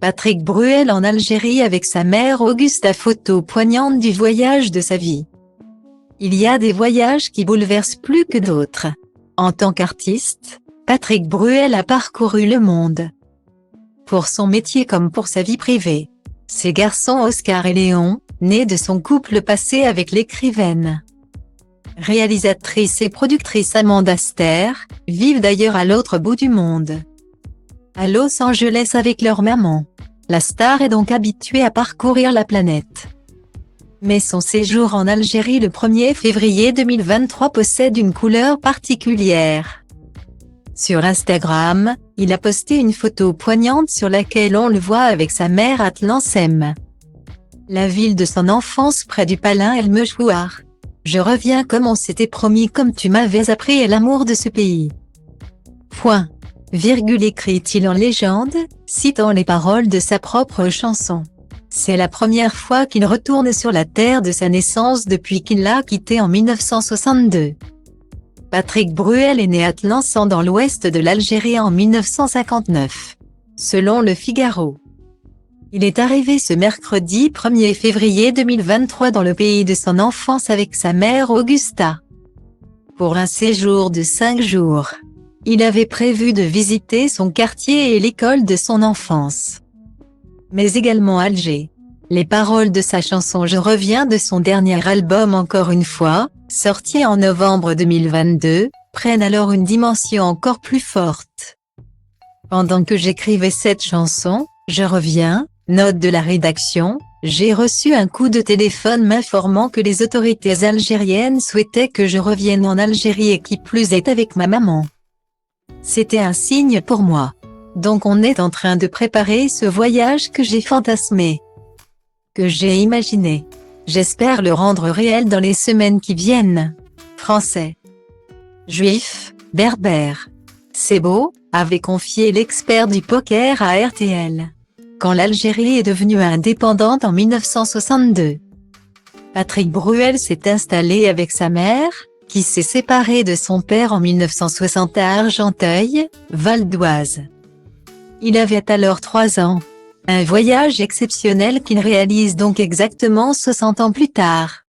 Patrick Bruel en Algérie avec sa mère Augusta, photo poignante du voyage de sa vie. Il y a des voyages qui bouleversent plus que d'autres. En tant qu'artiste, Patrick Bruel a parcouru le monde. Pour son métier comme pour sa vie privée. Ses garçons Oscar et Léon, nés de son couple passé avec l'écrivaine, réalisatrice et productrice Amanda Ster, vivent d'ailleurs à l'autre bout du monde. À Los Angeles avec leur maman. La star est donc habituée à parcourir la planète. Mais son séjour en Algérie le 1er février 2023 possède une couleur particulière. Sur Instagram, il a posté une photo poignante sur laquelle on le voit avec sa mère à Tlemcen, la ville de son enfance près du Palin El Mechouar. Je reviens comme on s'était promis, comme tu m'avais appris, et l'amour de ce pays. Point. Virgule, écrit-il en légende, citant les paroles de sa propre chanson. C'est la première fois qu'il retourne sur la terre de sa naissance depuis qu'il l'a quittée en 1962. Patrick Bruel est né à Tlemcen dans l'ouest de l'Algérie en 1959. Selon Le Figaro. Il est arrivé ce mercredi 1er février 2023 dans le pays de son enfance avec sa mère Augusta. Pour un séjour de 5 jours. Il avait prévu de visiter son quartier et l'école de son enfance. Mais également Alger. Les paroles de sa chanson Je reviens de son dernier album Encore une fois, sorti en novembre 2022, prennent alors une dimension encore plus forte. Pendant que j'écrivais cette chanson, Je reviens, note de la rédaction, j'ai reçu un coup de téléphone m'informant que les autorités algériennes souhaitaient que je revienne en Algérie et qui plus est avec ma maman. C'était un signe pour moi. Donc on est en train de préparer ce voyage que j'ai fantasmé, que j'ai imaginé. J'espère le rendre réel dans les semaines qui viennent. Français, juif, berbère. C'est beau, avait confié l'expert du poker à RTL. Quand l'Algérie est devenue indépendante en 1962. Patrick Bruel s'est installé avec sa mère, qui s'est séparée de son père en 1960 à Argenteuil, Val d'Oise. Il avait alors 3 ans. Un voyage exceptionnel qu'il réalise donc exactement 60 ans plus tard.